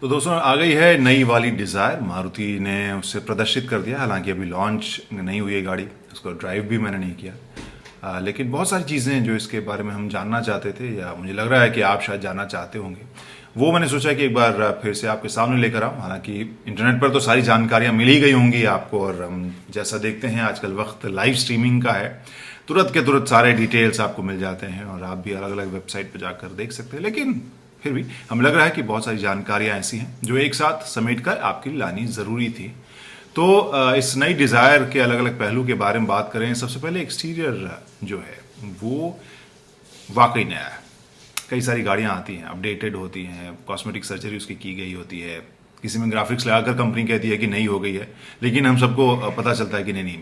तो दोस्तों आ गई है नई वाली डिज़ायर। मारुति ने उसे प्रदर्शित कर दिया, हालांकि अभी लॉन्च नहीं हुई है गाड़ी, उसको ड्राइव भी मैंने नहीं किया। लेकिन बहुत सारी चीज़ें जो इसके बारे में हम जानना चाहते थे, या मुझे लग रहा है कि आप शायद जानना चाहते होंगे, वो मैंने सोचा कि एक बार फिर से आपके सामने लेकर आऊँ। हालांकि इंटरनेट पर तो सारी जानकारियाँ मिल ही गई होंगी आपको, और हम जैसा देखते हैं आजकल वक्त लाइव स्ट्रीमिंग का है, तुरंत के तुरंत सारे डिटेल्स आपको मिल जाते हैं और आप भी अलग अलग वेबसाइट पर जाकर देख सकते हैं। लेकिन फिर भी हमें लग रहा है कि बहुत सारी जानकारियां ऐसी हैं जो एक साथ समेटकर आपके लिए लानी ज़रूरी थी। तो इस नई डिज़ायर के अलग अलग पहलू के बारे में बात करें। सबसे पहले एक्सटीरियर जो है वो वाकई नया है। कई सारी गाड़ियां आती हैं, अपडेटेड होती हैं, कॉस्मेटिक सर्जरी उसकी की गई होती है, किसी में ग्राफिक्स लगाकर कंपनी कहती है कि नई हो गई है, लेकिन हम सबको पता चलता है कि नहीं नहीं,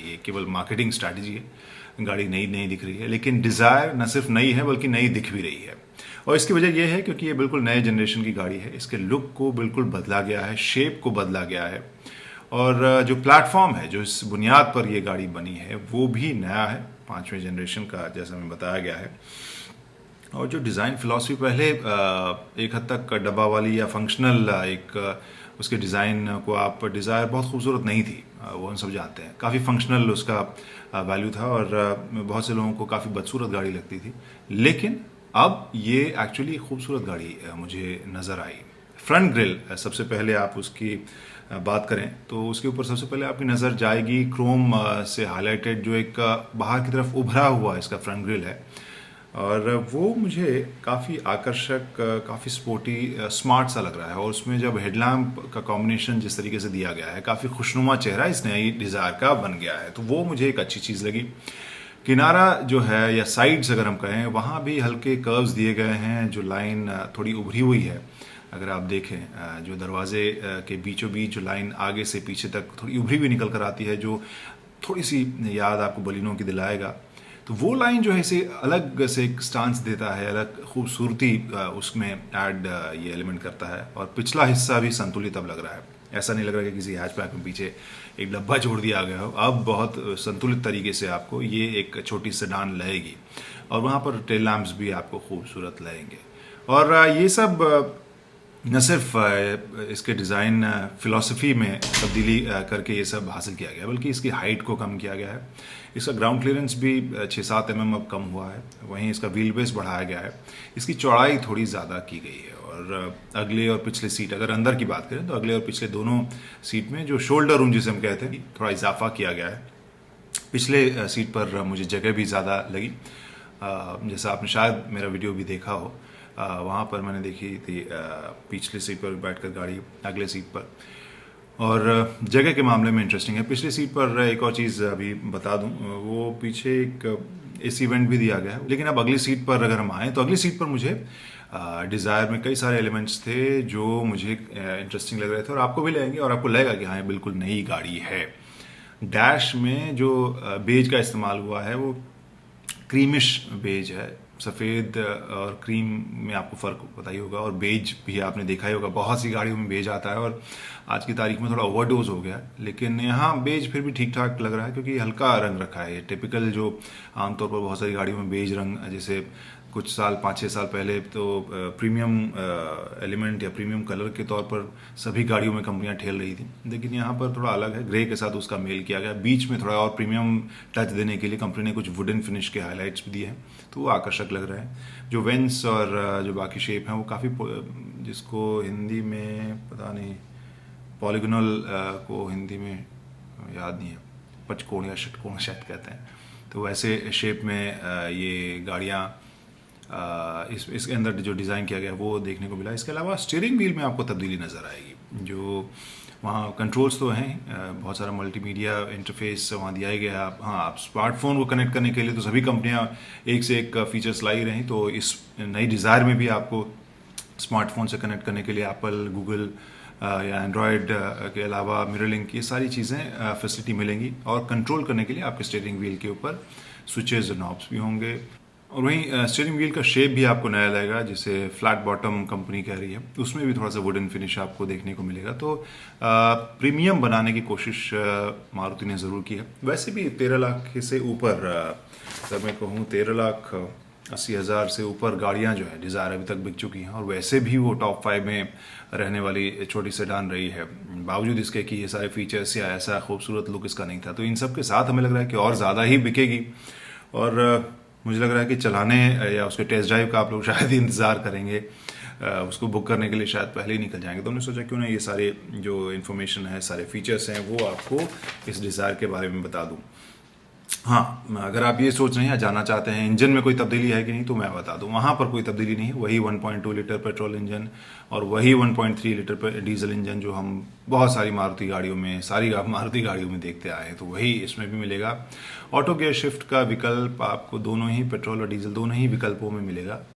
ये केवल मार्केटिंग स्ट्रैटेजी है, गाड़ी नई नहीं दिख रही है। लेकिन डिज़ायर न सिर्फ नई है बल्कि नई दिख भी रही है, और इसकी वजह यह है क्योंकि ये बिल्कुल नए जनरेशन की गाड़ी है। इसके लुक को बिल्कुल बदला गया है, शेप को बदला गया है, और जो प्लेटफॉर्म है, जो इस बुनियाद पर ये गाड़ी बनी है, वो भी नया है, 5वें जनरेशन का, जैसा हमें बताया गया है। और जो डिज़ाइन फिलॉसफी पहले एक हद तक डब्बा वाली या फंक्शनल उसके डिज़ाइन को आप डिज़ायर बहुत खूबसूरत नहीं थी, वो हम सब जानते हैं, काफ़ी फंक्शनल उसका वैल्यू था, और बहुत से लोगों को काफ़ी बदसूरत गाड़ी लगती थी। लेकिन अब ये एक्चुअली खूबसूरत गाड़ी मुझे नज़र आई। फ्रंट ग्रिल, सबसे पहले आप उसकी बात करें तो उसके ऊपर सबसे पहले आपकी नज़र जाएगी क्रोम से हाईलाइटेड जो एक बाहर की तरफ उभरा हुआ इसका फ्रंट ग्रिल है, और वो मुझे काफ़ी आकर्षक, काफ़ी स्पोर्टी, स्मार्ट सा लग रहा है। और उसमें जब हेडलैम्प का कॉम्बिनेशन जिस तरीके से दिया गया है, काफ़ी खुशनुमा चेहरा इस नई डिज़ायर का बन गया है, तो वो मुझे एक अच्छी चीज़ लगी। किनारा जो है या साइड्स अगर हम कहें, वहाँ भी हल्के कर्व्स दिए गए हैं, जो लाइन थोड़ी उभरी हुई है। अगर आप देखें जो दरवाजे के बीचों बीच जो लाइन आगे से पीछे तक थोड़ी उभरी हुई निकल कर आती है, जो थोड़ी सी याद आपको बलिनों की दिलाएगा, तो वो लाइन जो है इसे अलग से एक स्टांस देता है, अलग खूबसूरती उसमें ऐड ये एलिमेंट करता है। और पिछला हिस्सा भी संतुलित अब लग रहा है, ऐसा नहीं लग रहा कि किसी हैचबैक में पीछे एक डब्बा छोड़ दिया गया हो। अब बहुत संतुलित तरीके से आपको ये एक छोटी सेडान लगेगी, और वहाँ पर टेल लैम्प्स भी आपको खूबसूरत लगेंगे। और ये सब न सिर्फ इसके डिज़ाइन फ़िलॉसफी में तब्दीली करके ये सब हासिल किया गया, बल्कि इसकी हाइट को कम किया गया है। इसका ग्राउंड क्लियरेंस भी 6-7 mm अब कम हुआ है। वहीं इसका व्हील बेस बढ़ाया गया है, इसकी चौड़ाई थोड़ी ज़्यादा की गई है। और अगले और पिछले सीट, अगर अंदर की बात करें तो अगले और पिछले दोनों सीट में जो शोल्डर रूम जिसे हम कहते हैं, थोड़ा इजाफा किया गया है। पिछले सीट पर मुझे जगह भी ज़्यादा लगी, जैसा आपने शायद मेरा वीडियो भी देखा हो। वहाँ पर मैंने देखी थी पिछले सीट पर बैठकर गाड़ी अगले सीट पर। और जगह के मामले में इंटरेस्टिंग है। पिछले सीट पर एक और चीज़ अभी बता दूं, वो पीछे एक एसी वेंट भी दिया गया है। लेकिन अब अगली सीट पर अगर हम आएँ तो अगली सीट पर मुझे डिज़ायर में कई सारे एलिमेंट्स थे जो मुझे इंटरेस्टिंग लग रहे थे, और आपको भी लगेंगे, और आपको लगेगा कि हाँ ये बिल्कुल नई गाड़ी है। डैश में जो बेज का इस्तेमाल हुआ है वो क्रीमिश बेज है। सफ़ेद और क्रीम में आपको फ़र्क पता ही होगा, और बेज भी आपने देखा ही होगा, बहुत सी गाड़ियों में बेज आता है, और आज की तारीख में थोड़ा ओवरडोज हो गया। लेकिन यहाँ बेज फिर भी ठीक ठाक लग रहा है, क्योंकि हल्का रंग रखा है। ये टिपिकल जो आमतौर पर बहुत सारी गाड़ियों में बेज रंग, जैसे कुछ साल 5-6 साल पहले तो प्रीमियम एलिमेंट या प्रीमियम कलर के तौर पर सभी गाड़ियों में कंपनियां ठेल रही थी, लेकिन यहाँ पर थोड़ा अलग है। ग्रे के साथ उसका मेल किया गया, बीच में थोड़ा और प्रीमियम टच देने के लिए कंपनी ने कुछ वुडन फिनिश के हाईलाइट्स भी दिए हैं, तो वो आकर्षक लग रहा है। जो वेंट्स और जो बाकी शेप हैं वो काफ़ी, जिसको हिंदी में पता नहीं, पॉलीगोनल को हिंदी में याद नहीं है, पचकोण या षटकोण शायद कहते हैं, तो वैसे शेप में ये गाड़ियाँ इसके अंदर जो डिज़ाइन किया गया वो देखने को मिला। इसके अलावा स्टीयरिंग व्हील में आपको तब्दीली नज़र आएगी। जो वहाँ कंट्रोल्स तो हैं, बहुत सारा मल्टीमीडिया इंटरफेस वहाँ दिया ही गया है। हाँ, आप स्मार्टफोन को कनेक्ट करने के लिए तो सभी कंपनियाँ एक से एक फीचर्स लाई रही, तो इस नई डिज़ायर में भी आपको स्मार्टफोन से कनेक्ट करने के लिए एप्पल, गूगल या एंड्रॉयड के अलावा मिररलिंक, ये सारी चीज़ें फैसिलिटी मिलेंगी। और कंट्रोल करने के लिए आपके स्टीयरिंग व्हील के ऊपर स्विचेस और नॉब्स भी होंगे। और वहीं स्टीयरिंग व्हील का शेप भी आपको नया लगेगा, जिसे फ्लैट बॉटम कंपनी कह रही है, उसमें भी थोड़ा सा वुडन फिनिश आपको देखने को मिलेगा। तो प्रीमियम बनाने की कोशिश मारुति ने ज़रूर की है। वैसे भी 13 लाख से ऊपर, अगर मैं कहूँ 13 लाख 80,000 से ऊपर गाड़ियां जो है डिज़ायर अभी तक बिक चुकी हैं, और वैसे भी वो टॉप 5 में रहने वाली छोटी सेडान रही है, बावजूद इसके कि ये सारे फीचर्स या ऐसा खूबसूरत लुक इसका नहीं था। तो इन सब के साथ हमें लग रहा है कि और ज़्यादा ही बिकेगी, और मुझे लग रहा है कि चलाने या उसके टेस्ट ड्राइव का आप लोग शायद इंतज़ार करेंगे, उसको बुक करने के लिए शायद पहले ही निकल जाएंगे। तो हमने सोचा क्यों ना ये सारे जो इन्फॉर्मेशन है, सारे फीचर्स हैं, वो आपको इस डिज़ायर के बारे में बता दूं। हाँ, अगर आप ये सोच रहे हैं या जानना चाहते हैं इंजन में कोई तब्दीली है कि नहीं, तो मैं बता दूं वहाँ पर कोई तब्दीली नहीं है। वही 1.2 लीटर पेट्रोल इंजन और वही 1.3 लीटर पर डीजल इंजन जो हम बहुत सारी मारुति गाड़ियों में, सारी मारुति गाड़ियों में देखते आए हैं, तो वही इसमें भी मिलेगा। ऑटो गियर शिफ्ट का विकल्प आपको दोनों ही पेट्रोल और डीजल दोनों ही विकल्पों में मिलेगा।